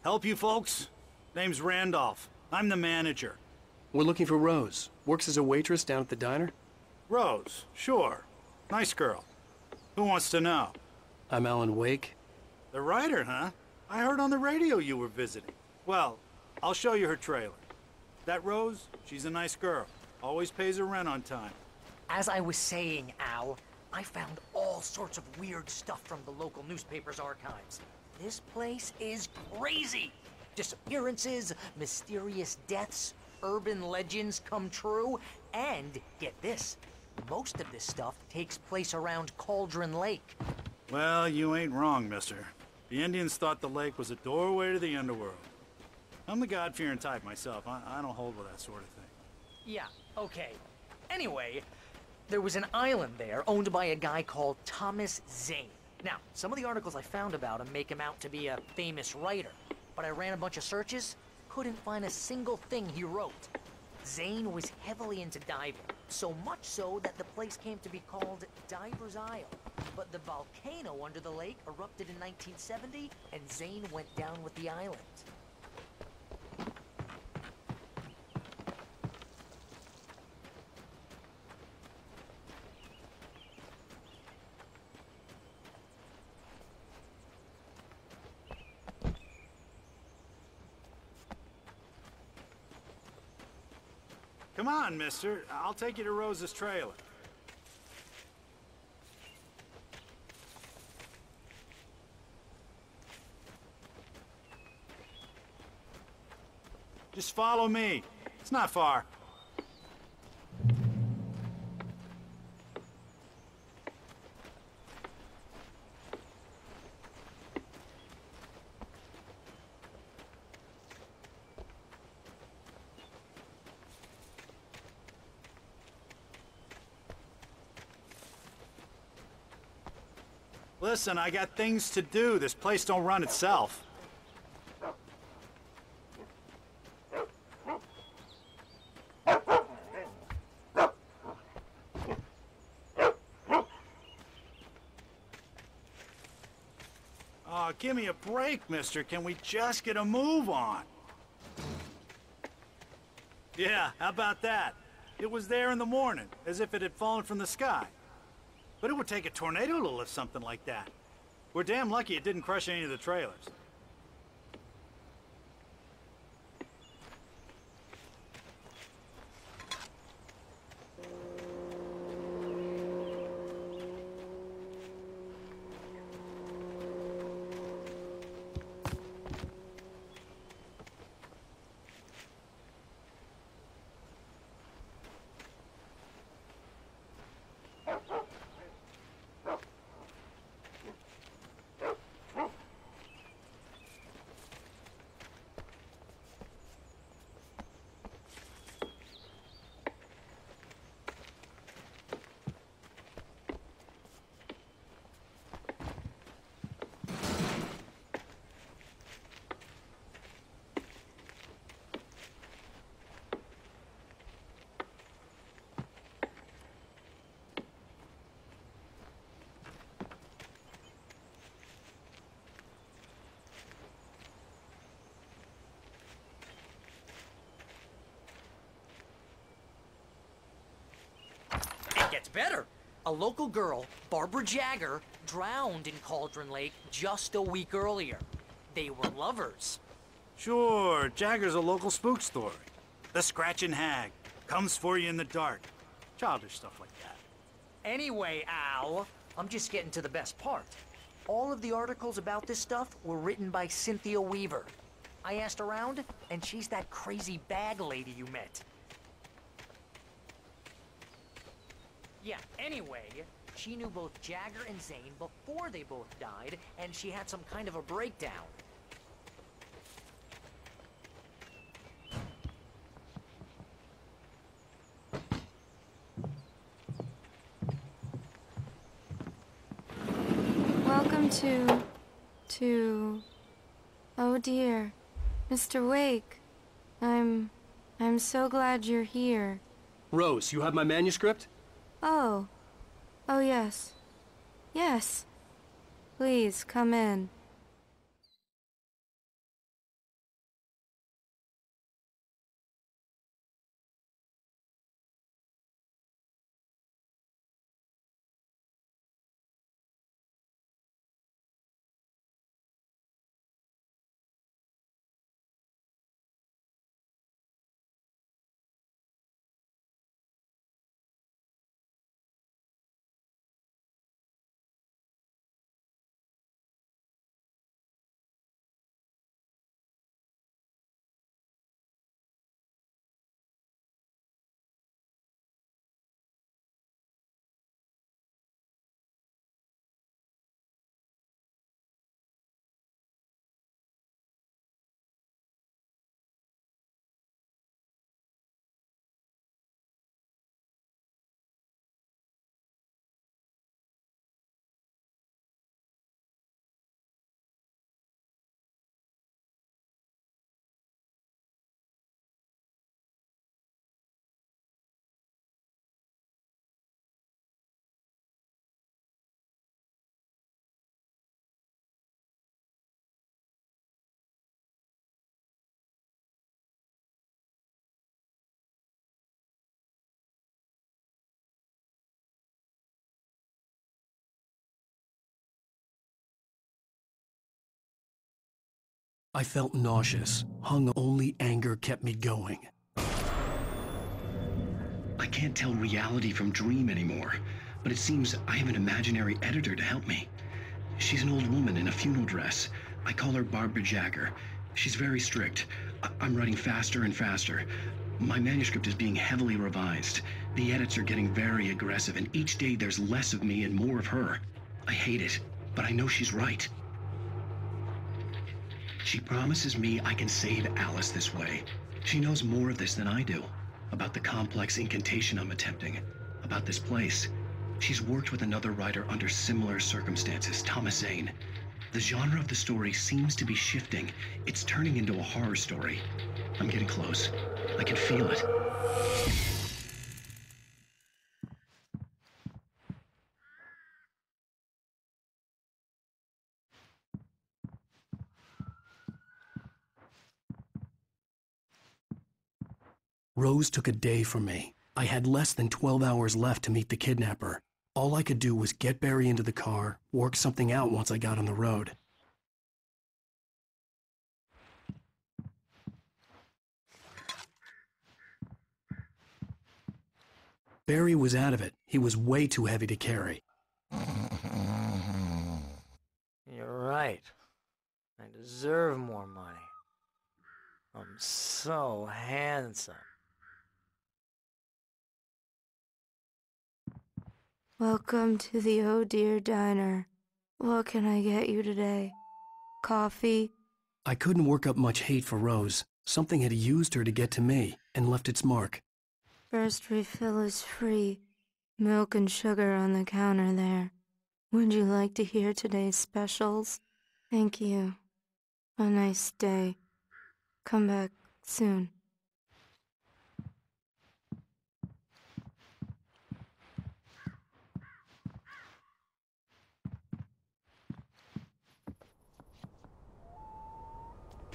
Help you folks? Name's Randolph. I'm the manager. We're looking for Rose. Works as a waitress down at the diner. Rose, sure. Nice girl. Who wants to know? I'm Alan Wake. The writer, huh? I heard on the radio you were visiting. Well, I'll show you her trailer. That Rose, she's a nice girl. Always pays her rent on time. As I was saying, Al, I found all sorts of weird stuff from the local newspaper's archives. This place is crazy. Disappearances, mysterious deaths, urban legends come true, and get this, most of this stuff takes place around Cauldron Lake. Well, you ain't wrong, mister. The Indians thought the lake was a doorway to the underworld. I'm the God-fearing type myself. I don't hold with that sort of thing. Yeah, okay. Anyway, there was an island there owned by a guy called Thomas Zane. Now, some of the articles I found about him make him out to be a famous writer, but I ran a bunch of searches, couldn't find a single thing he wrote. Zane was heavily into diving, so much so that the place came to be called Diver's Isle. But the volcano under the lake erupted in 1970, and Zane went down with the island. Come on, mister. I'll take you to Rose's trailer. Just follow me. It's not far. Listen, I got things to do. This place don't run itself. Oh, give me a break, mister. Can we just get a move on? Yeah, how about that? It was there in the morning, as if it had fallen from the sky. But it would take a tornado to lift something like that. We're damn lucky it didn't crush any of the trailers. Gets better. A local girl, Barbara Jagger, drowned in Cauldron Lake just a week earlier. They were lovers. Sure, Jagger's a local spook story. The Scratching Hag. Comes for you in the dark. Childish stuff like that. Anyway, Al, I'm just getting to the best part. All of the articles about this stuff were written by Cynthia Weaver. I asked around, and she's that crazy bag lady you met. Yeah, anyway, she knew both Jagger and Zane before they both died, and she had some kind of a breakdown. Welcome to... Oh dear, Mr. Wake. I'm so glad you're here. Rose, you have my manuscript? Oh. Oh, yes. Yes. Please, come in. I felt nauseous. Only anger kept me going. I can't tell reality from dream anymore, but it seems I have an imaginary editor to help me. She's an old woman in a funeral dress. I call her Barbara Jagger. She's very strict. I'm writing faster and faster. My manuscript is being heavily revised. The edits are getting very aggressive, and each day there's less of me and more of her. I hate it, but I know she's right. She promises me I can save Alice this way. She knows more of this than I do. About the complex incantation I'm attempting. About this place. She's worked with another writer under similar circumstances, Thomas Zane. The genre of the story seems to be shifting. It's turning into a horror story. I'm getting close. I can feel it. Rose took a day from me. I had less than 12 hours left to meet the kidnapper. All I could do was get Barry into the car, work something out once I got on the road. Barry was out of it. He was way too heavy to carry. You're right. I deserve more money. I'm so handsome. Welcome to the Oh Dear Diner. What can I get you today? Coffee? I couldn't work up much hate for Rose. Something had used her to get to me and left its mark. First refill is free. Milk and sugar on the counter there. Would you like to hear today's specials? Thank you. A nice day. Come back soon.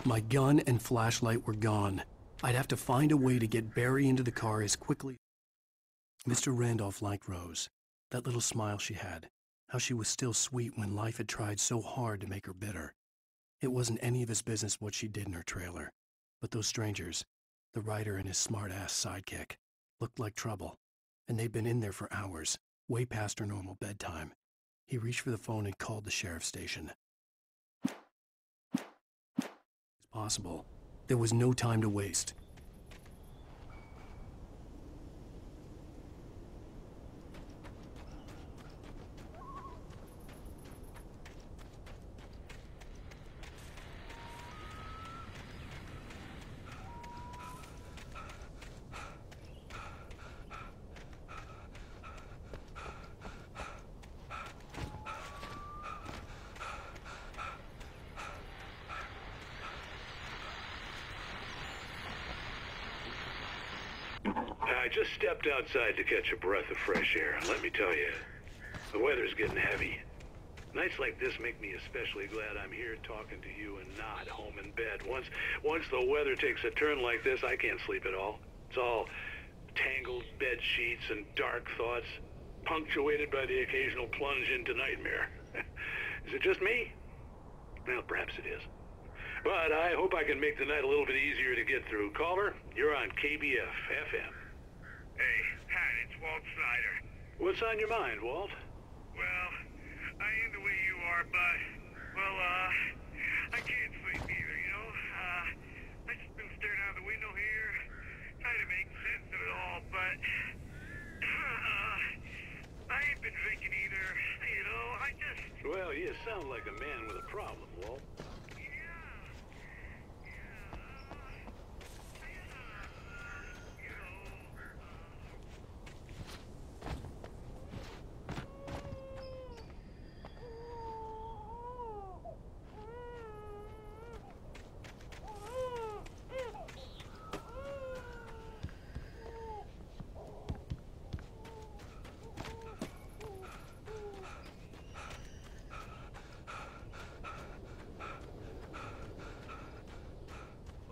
My gun and flashlight were gone. I'd have to find a way to get Barry into the car as quickly. Mr. Randolph liked Rose. That little smile she had. How she was still sweet when life had tried so hard to make her bitter. It wasn't any of his business what she did in her trailer. But those strangers, the writer and his smart-ass sidekick, looked like trouble. And they'd been in there for hours, way past her normal bedtime. He reached for the phone and called the sheriff's station. Possible. There was no time to waste. I just stepped outside to catch a breath of fresh air, and let me tell you, the weather's getting heavy. Nights like this make me especially glad I'm here talking to you and not home in bed. Once the weather takes a turn like this, I can't sleep at all. It's all tangled bed sheets and dark thoughts, punctuated by the occasional plunge into nightmare. Is it just me? Well, perhaps it is. But I hope I can make the night a little bit easier to get through. Caller, you're on KBF FM. Hey, Pat, it's Walt Snyder. What's on your mind, Walt? Well, I ain't the way you are, but, well, I can't sleep either, you know? I just been staring out the window here, trying to make sense of it all, but, I ain't been drinking either, you know? Well, you sound like a man with a problem, Walt.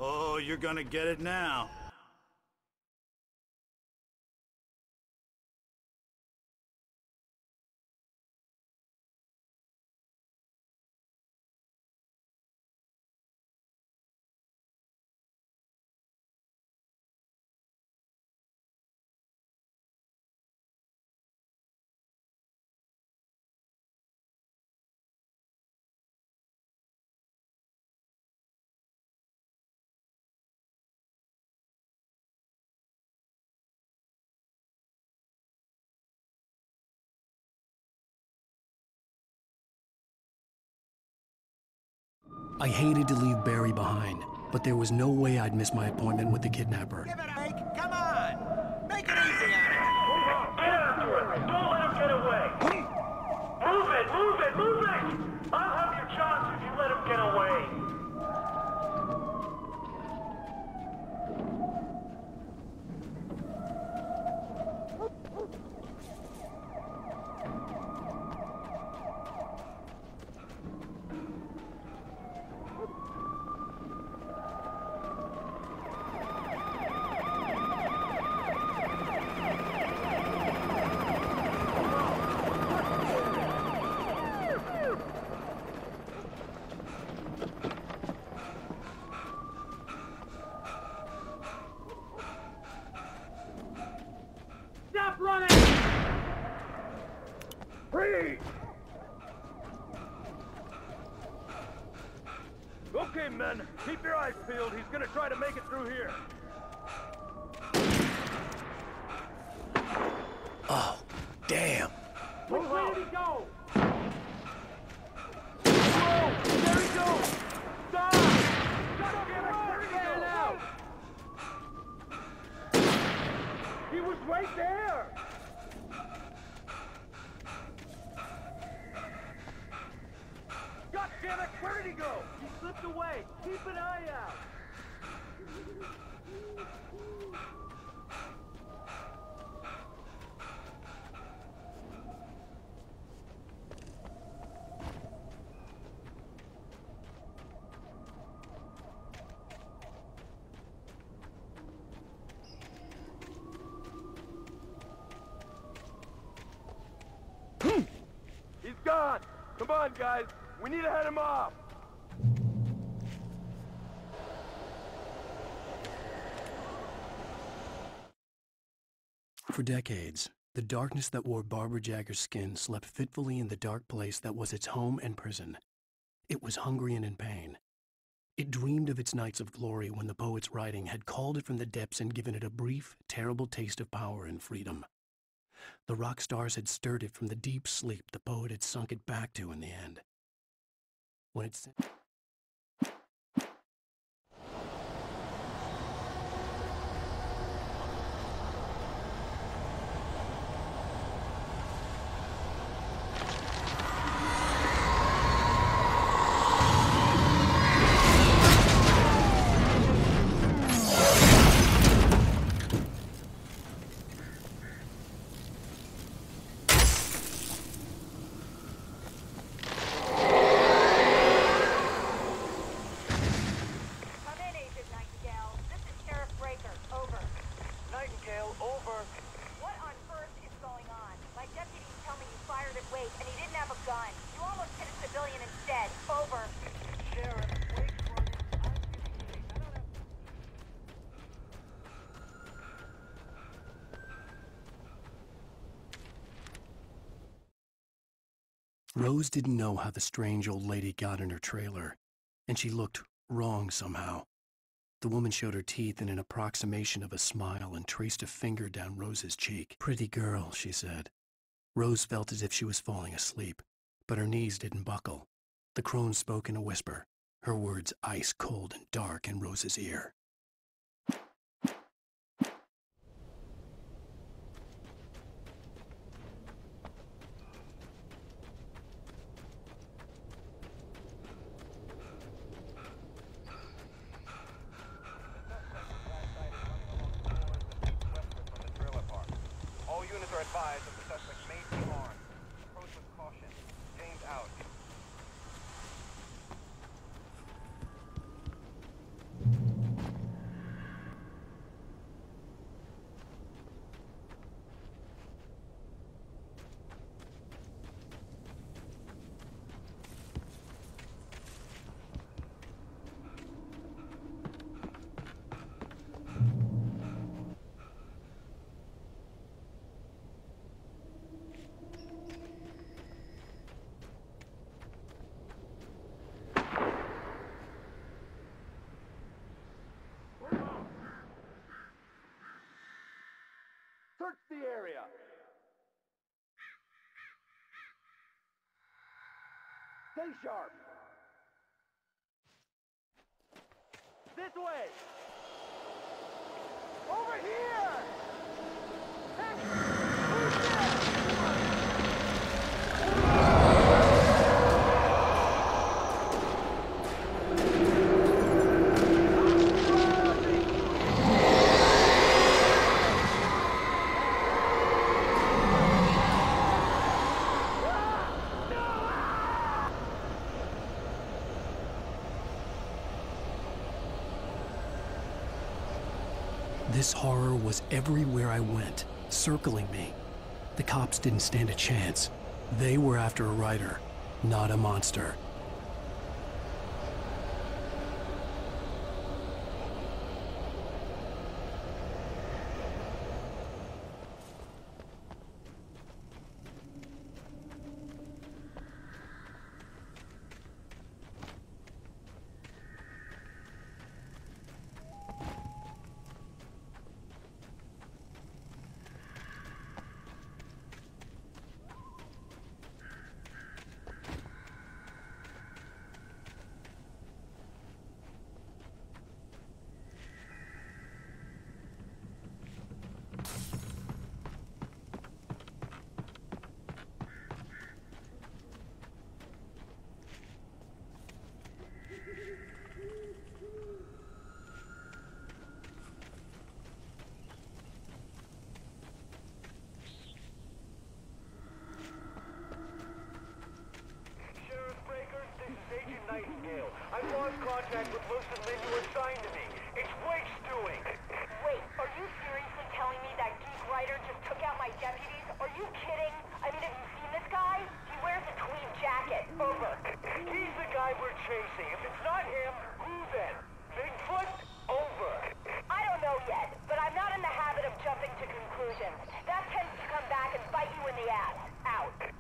Oh, you're gonna get it now. I hated to leave Barry behind, but there was no way I'd miss my appointment with the kidnapper. Give it a Hank. Come on. Make it easy on him. Move on. Get after it. Don't let him get away. Move it. Move it. Move it. I'll have your chance if you let him get away. Stop running! Freeze! Okay, men, keep your eyes peeled. He's gonna try to make it through here. Oh, damn. Where did he go? Whoa! There he goes! Stop! Shut up, where did he go now? He was right there! God damn it, where did he go? He slipped away. Keep an eye out. He's gone. Come on, guys. We need to head him off. For decades, the darkness that wore Barbara Jagger's skin slept fitfully in the dark place that was its home and prison. It was hungry and in pain. It dreamed of its nights of glory when the poet's writing had called it from the depths and given it a brief, terrible taste of power and freedom. The rock stars had stirred it from the deep sleep the poet had sunk it back to in the end. When it Rose didn't know how the strange old lady got in her trailer, and she looked wrong somehow. The woman showed her teeth in an approximation of a smile and traced a finger down Rose's cheek. "Pretty girl," she said. Rose felt as if she was falling asleep, but her knees didn't buckle. The crone spoke in a whisper, her words ice cold and dark in Rose's ear. Advised that the suspect may be armed. Approach with caution. James out. Search the area. Stay sharp. This way! Over here! Hey! Who's there? This horror was everywhere I went, circling me. The cops didn't stand a chance. They were after a writer, not a monster. I've lost contact with most of the men you assigned to me. It's waste doing. Wait, are you seriously telling me that geek writer just took out my deputies? Are you kidding? I mean, have you seen this guy? He wears a tweed jacket. Over. He's the guy we're chasing. If it's not him, who then? Bigfoot? Over. I don't know yet, but I'm not in the habit of jumping to conclusions. That tends to come back and bite you in the ass. Out.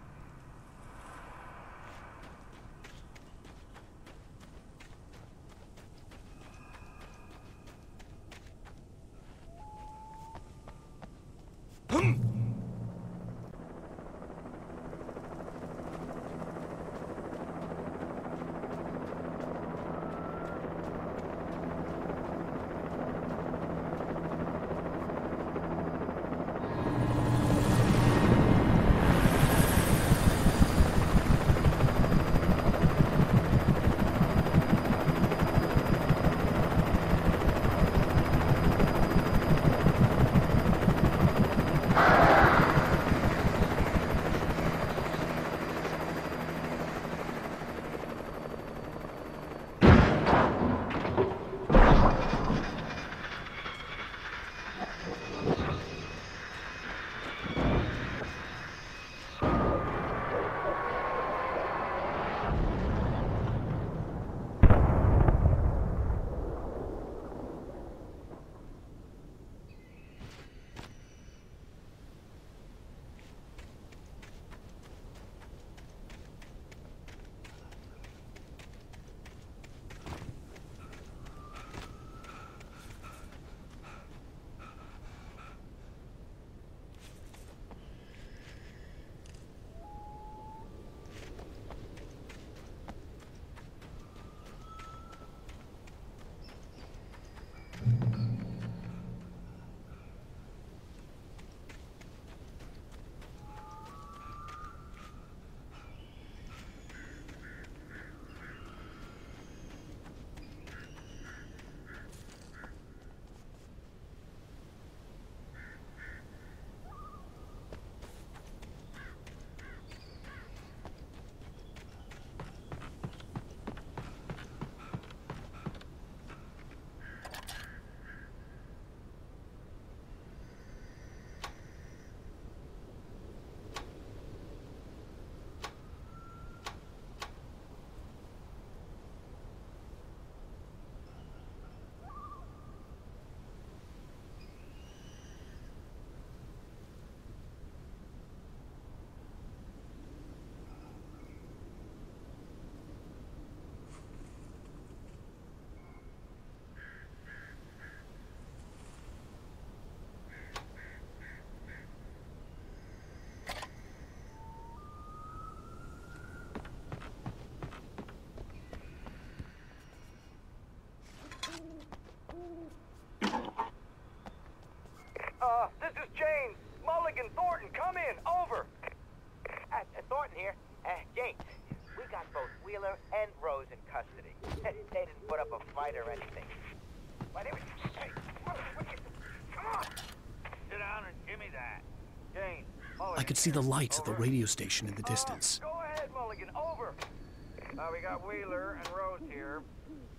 custody. They didn't put up a fight or anything. Why, they were... Hey, come on! Sit down and give me that. Jane, Mulligan I could see the lights of the over. radio station in the distance. Go ahead, Mulligan, over! We got Wheeler and Rose here.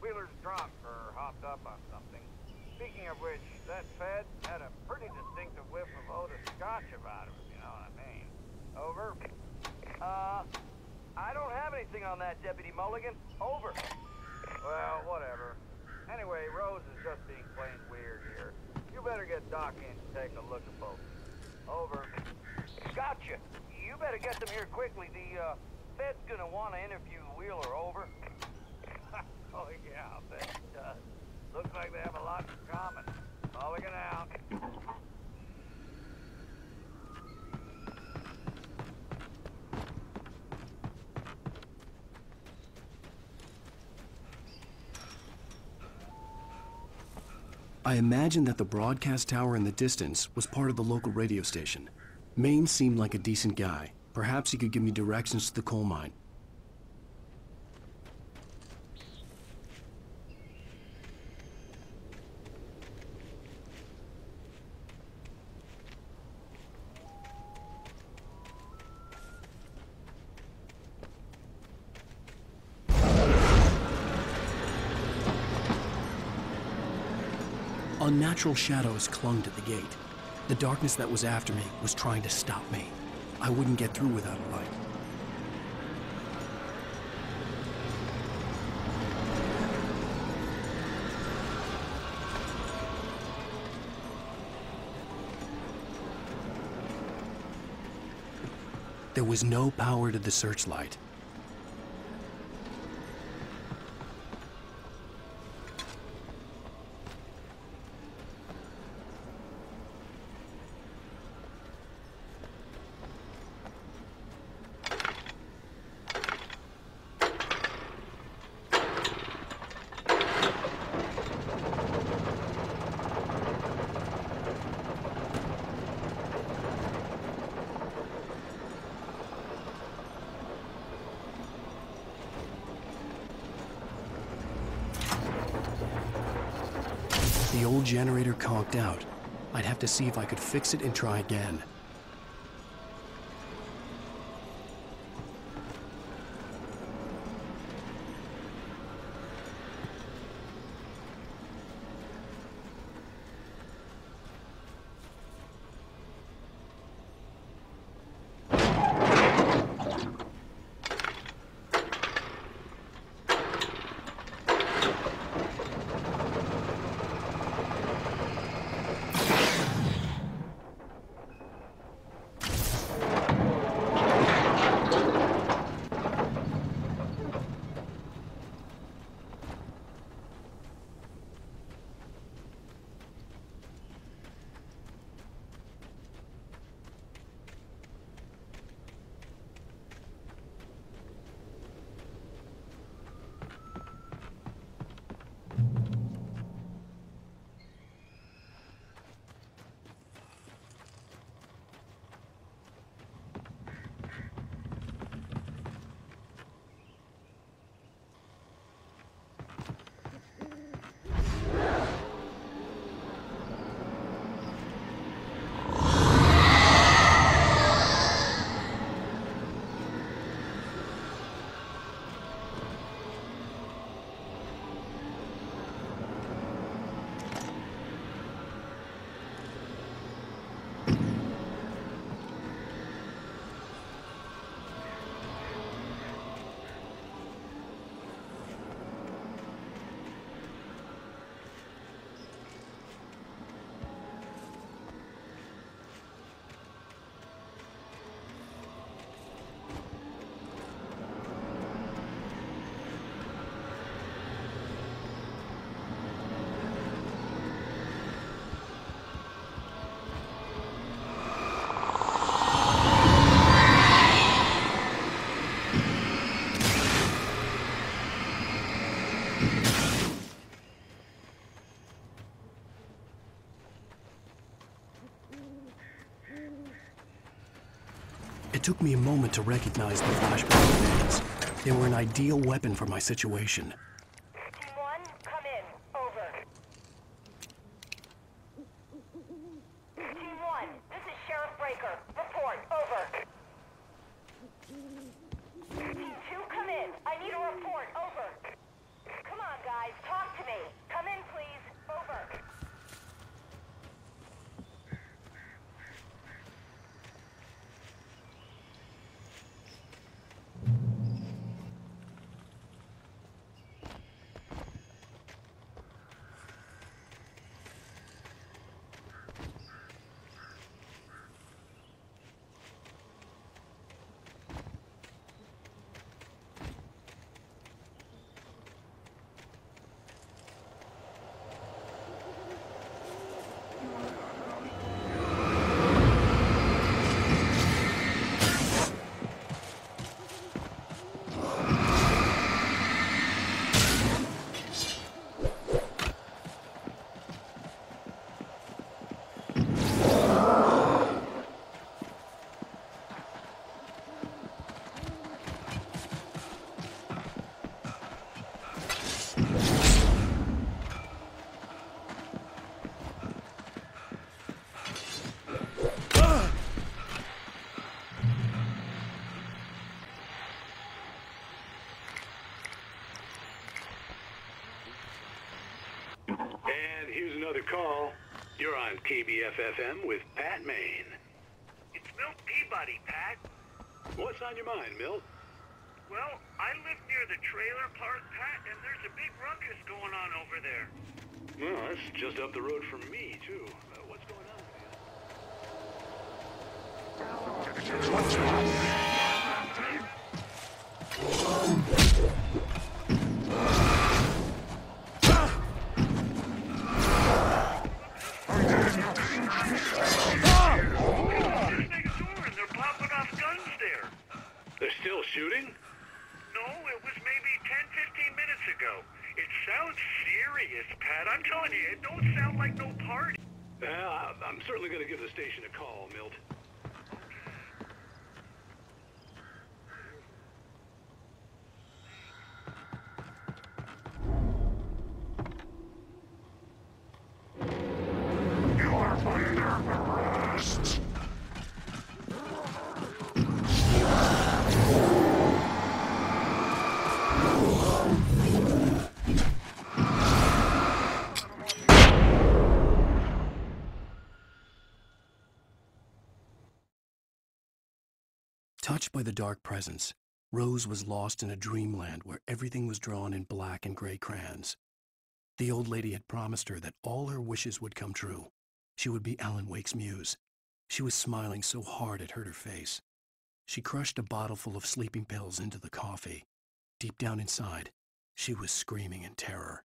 Wheeler's drunk or hopped up on something. Speaking of which, that Fed had a pretty distinctive whiff of Otis Scotch about him, if you know what I mean. Over. I don't have anything on that, Deputy Mulligan. Over. Well, whatever. Anyway, Rose is just being plain weird here. You better get Doc in to take a look at both. Over. Gotcha. You better get them here quickly. The, Fed's gonna want to interview Wheeler. Over. Oh, yeah, I'll bet it does. Looks like they have a lot in common. Mulligan out. I imagined that the broadcast tower in the distance was part of the local radio station. Maine seemed like a decent guy. Perhaps he could give me directions to the coal mine. Unnatural shadows clung to the gate. The darkness that was after me was trying to stop me. I wouldn't get through without a light. There was no power to the searchlight. The old generator conked out. I'd have to see if I could fix it and try again. It took me a moment to recognize the flashback remains. They were an ideal weapon for my situation. Team 1, come in. Over. Team 1, this is Sheriff Breaker. Report. Over. Team 2, come in. I need a report. Over. Come on, guys. Talk to me. Come in, please. Over. Here's another call. You're on KBF-FM with Pat Maine. It's Milt Peabody, Pat. What's on your mind, Milt? Well, I live near the trailer park, Pat, and there's a big ruckus going on over there. Well, that's just up the road from me, too. What's going on They're still shooting? No, it was maybe 10-15 minutes ago. It sounds serious, Pat. I'm telling you, it don't sound like no party. I'm certainly going to give the station a call, Milt. You're under arrest. Touched by the dark presence, Rose was lost in a dreamland where everything was drawn in black and gray crayons. The old lady had promised her that all her wishes would come true. She would be Alan Wake's muse. She was smiling so hard it hurt her face. She crushed a bottle full of sleeping pills into the coffee. Deep down inside, she was screaming in terror.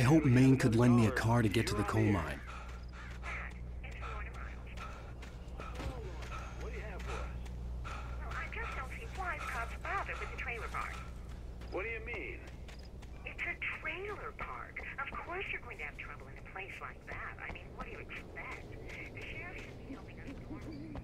I hoped Maine could lend me a car to get to the coal mine. What do you have for us? Well, I just don't see why the cops bother with the trailer park. What do you mean? It's a trailer park. Of course you're going to have trouble in a place like that. I mean, what do you expect? The sheriff should be helping us normally.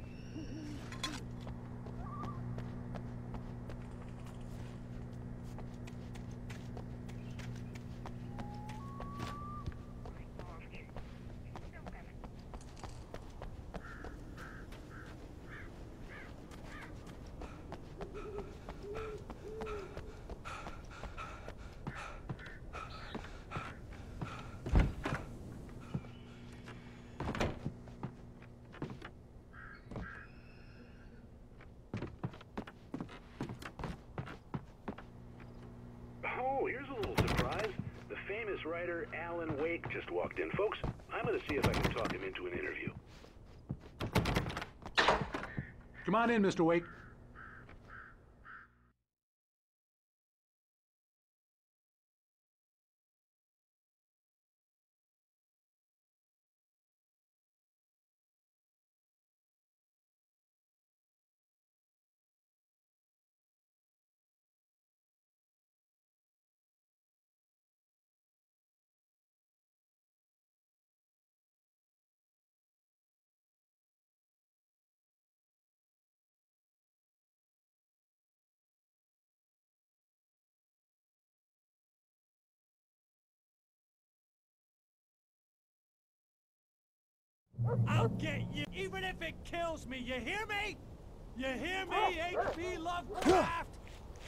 Oh, here's a little surprise. The famous writer Alan Wake just walked in. Folks, I'm going to see if I can talk him into an interview. Come on in, Mr. Wake. I'll get you, even if it kills me, you hear me? You hear me, H.P. Lovecraft?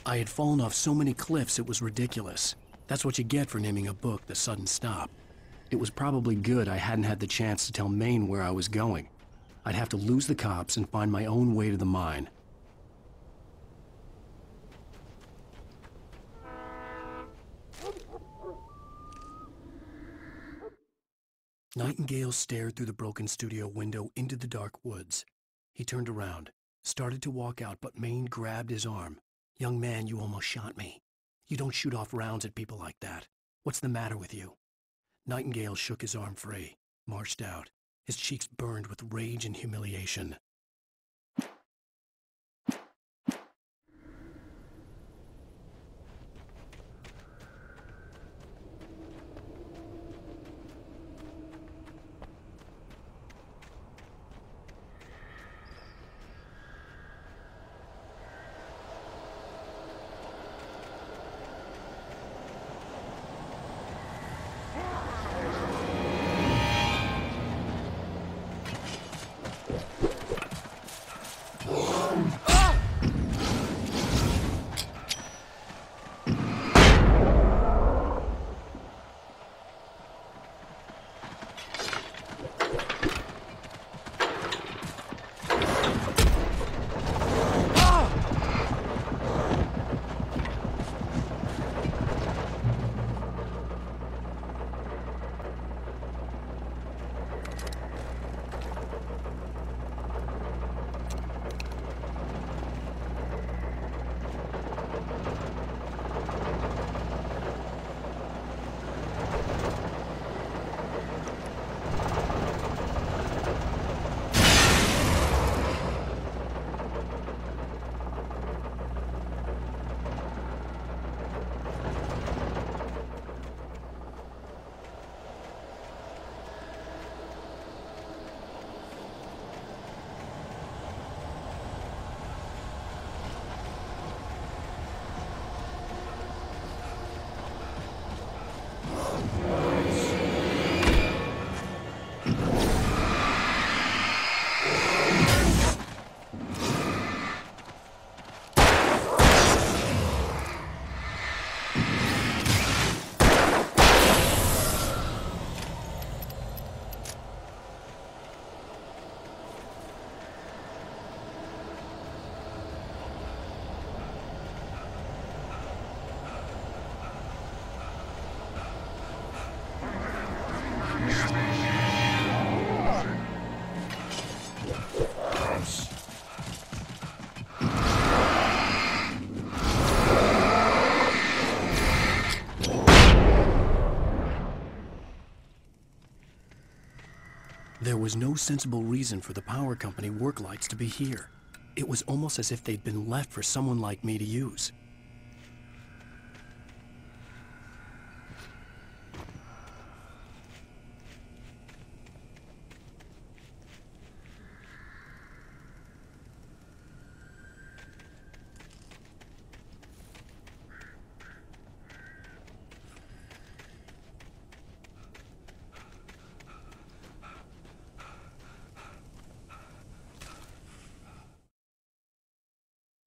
I had fallen off so many cliffs it was ridiculous. That's what you get for naming a book The Sudden Stop. It was probably good I hadn't had the chance to tell Maine where I was going. I'd have to lose the cops and find my own way to the mine. Nightingale stared through the broken studio window into the dark woods. He turned around, started to walk out, but Maine grabbed his arm. "Young man, you almost shot me. You don't shoot off rounds at people like that. What's the matter with you?" Nightingale shook his arm free, marched out. His cheeks burned with rage and humiliation. was no sensible reason for the power company work lights to be here. It was almost as if they'd been left for someone like me to use.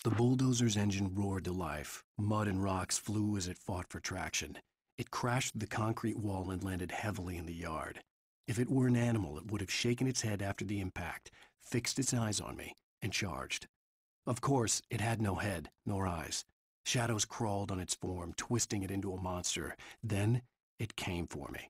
The bulldozer's engine roared to life. Mud and rocks flew as it fought for traction. It crashed through the concrete wall and landed heavily in the yard. If it were an animal, it would have shaken its head after the impact, fixed its eyes on me, and charged. Of course, it had no head, nor eyes. Shadows crawled on its form, twisting it into a monster. Then, it came for me.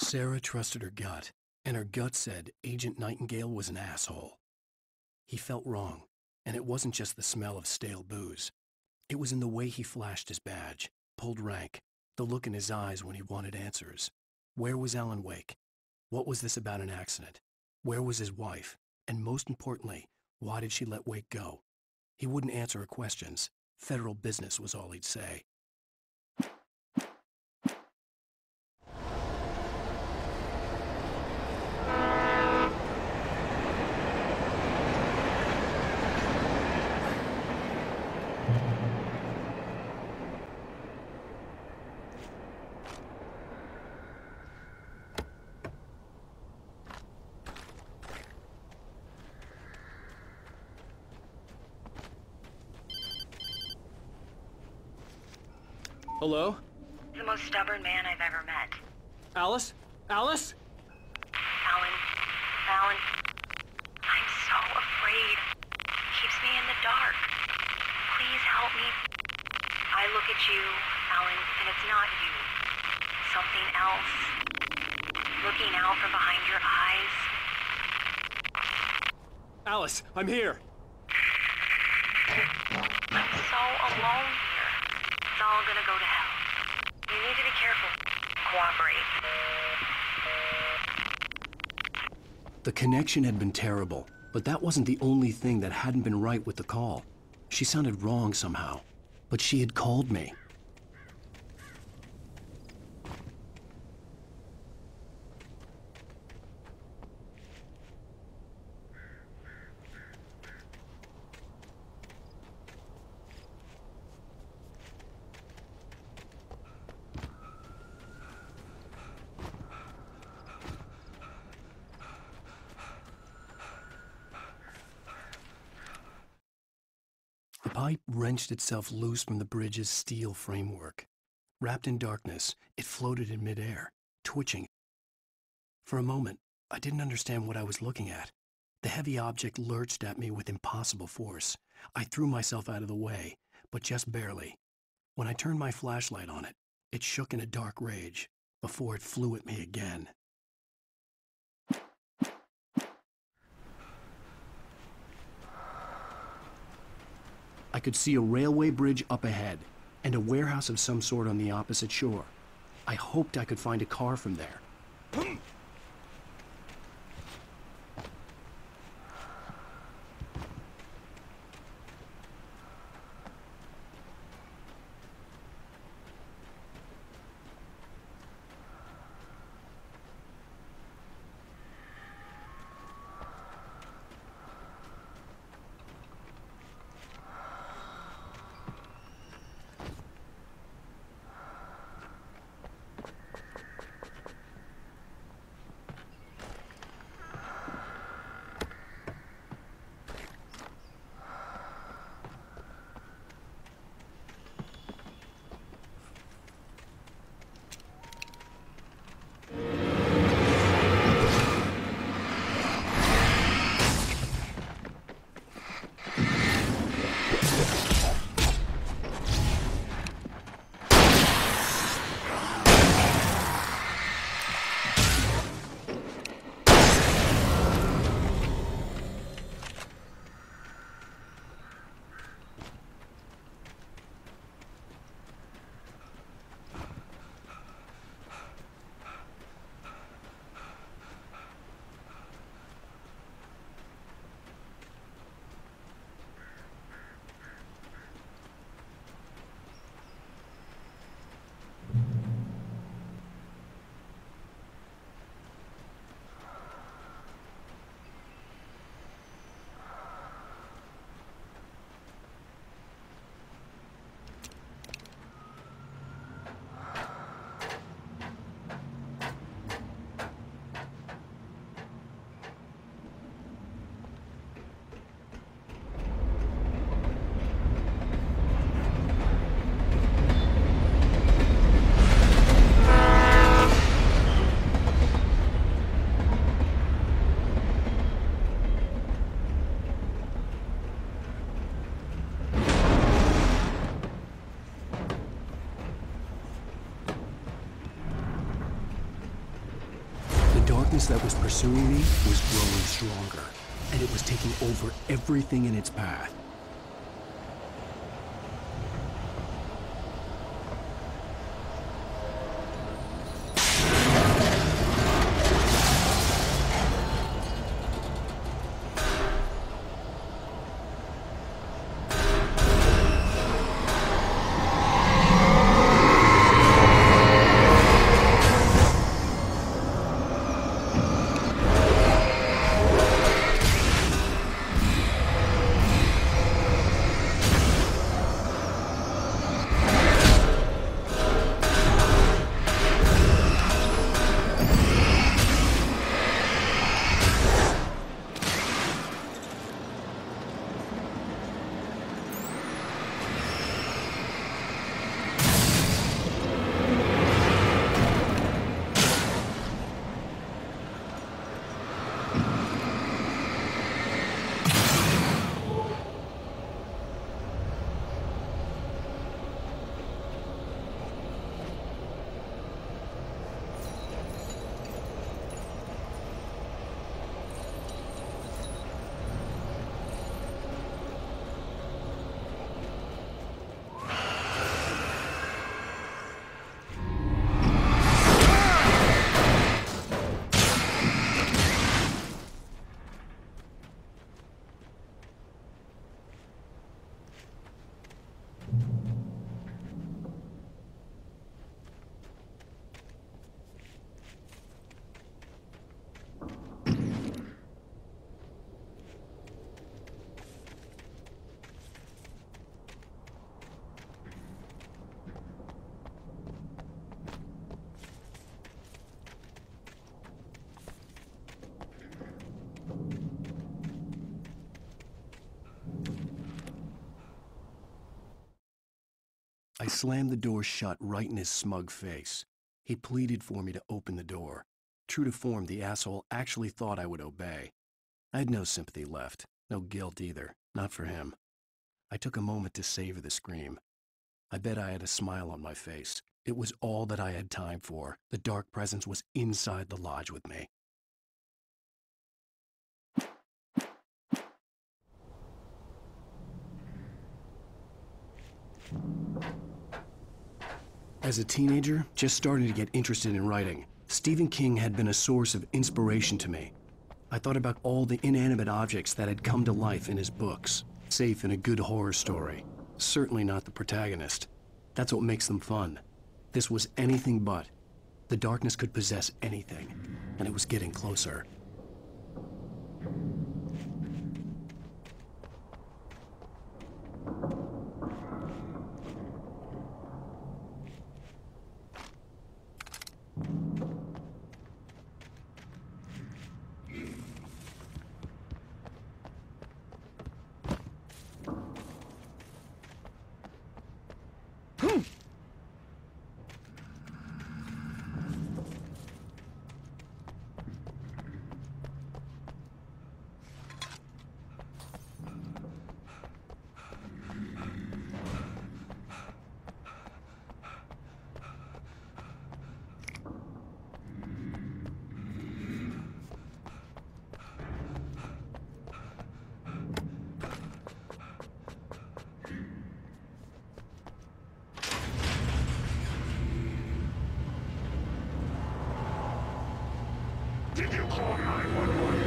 Sarah trusted her gut, and her gut said Agent Nightingale was an asshole. He felt wrong, and it wasn't just the smell of stale booze. It was in the way he flashed his badge, pulled rank, the look in his eyes when he wanted answers. Where was Alan Wake? What was this about an accident? Where was his wife? And most importantly, why did she let Wake go? He wouldn't answer her questions. Federal business was all he'd say. Hello? The most stubborn man I've ever met. Alice? Alice? Alan. Alan. I'm so afraid. Keeps me in the dark. Please help me. I look at you, Alan, and it's not you. Something else. Looking out from behind your eyes. Alice, I'm here. I'm so alone here. It's all gonna go to hell. You need to be careful. Cooperate. The connection had been terrible, but that wasn't the only thing that hadn't been right with the call. She sounded wrong somehow, but she had called me. pipe wrenched itself loose from the bridge's steel framework. Wrapped in darkness, it floated in midair, twitching. For a moment, I didn't understand what I was looking at. The heavy object lurched at me with impossible force. I threw myself out of the way, but just barely. When I turned my flashlight on it, it shook in a dark rage before it flew at me again. I could see a railway bridge up ahead and a warehouse of some sort on the opposite shore. I hoped I could find a car from there. The darkness that was pursuing me was growing stronger, and it was taking over everything in its path. slammed the door shut right in his smug face. He pleaded for me to open the door. True to form, the asshole actually thought I would obey. I had no sympathy left, no guilt either, not for him. I took a moment to savor the scream. I bet I had a smile on my face. It was all that I had time for. The dark presence was inside the lodge with me. As a teenager, just starting to get interested in writing, Stephen King had been a source of inspiration to me. I thought about all the inanimate objects that had come to life in his books, safe in a good horror story. Certainly not the protagonist. That's what makes them fun. This was anything but. The darkness could possess anything, and it was getting closer. Did you call 911?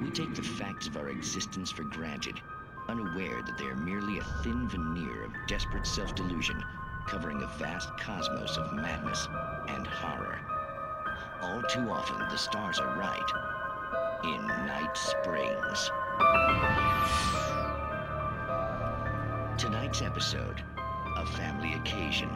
We take the facts of our existence for granted, unaware that they are merely a thin veneer of desperate self-delusion covering a vast cosmos of madness and horror. All too often, the stars are right. In Night Springs. Tonight's episode, A Family Occasion.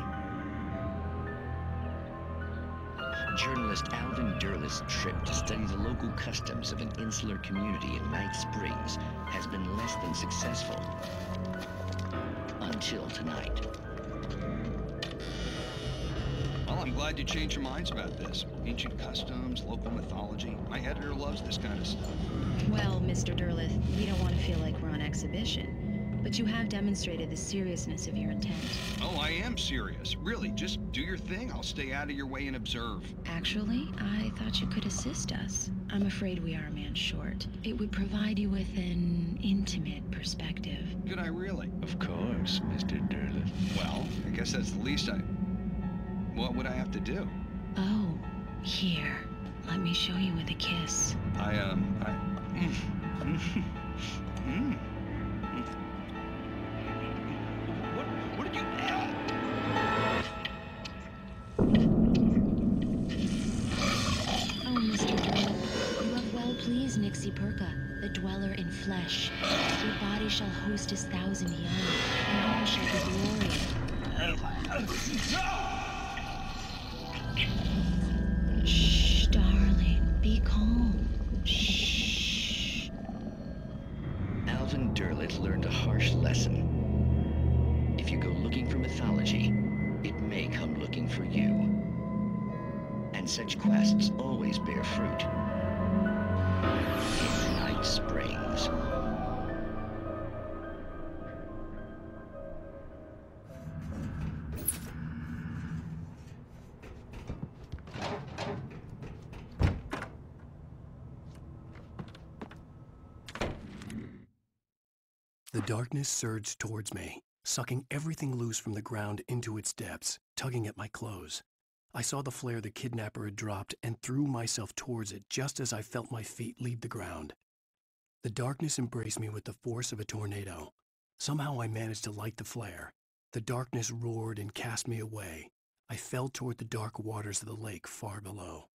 Journalist Alvin Derleth's trip to study the local customs of an insular community in Night Springs has been less than successful. Until tonight. Well, I'm glad you changed your minds about this. Ancient customs, local mythology. My editor loves this kind of stuff. Well, Mr. Derleth, we don't want to feel like we're on exhibition. but you have demonstrated the seriousness of your intent. Oh, I am serious. Really, just do your thing. I'll stay out of your way and observe. Actually, I thought you could assist us. I'm afraid we are a man short. It would provide you with an intimate perspective. Could I really? Of course, Mr. Derleth. Well, I guess that's the least I... What would I have to do? Oh, here. Let me show you with a kiss. What did you... Oh, Mr. Derleth, you have well pleased Nixie Perka, the dweller in flesh. Your body shall host 1,000 young, and all shall be glory. Shh, darling, be calm. Shh. Alvin Derleth learned a harsh lesson. If you go looking for mythology, it may come looking for you. And such quests always bear fruit. In Night Springs. The darkness surged towards me, sucking everything loose from the ground into its depths, tugging at my clothes. I saw the flare the kidnapper had dropped and threw myself towards it just as I felt my feet leave the ground. The darkness embraced me with the force of a tornado. Somehow I managed to light the flare. The darkness roared and cast me away. I fell toward the dark waters of the lake far below.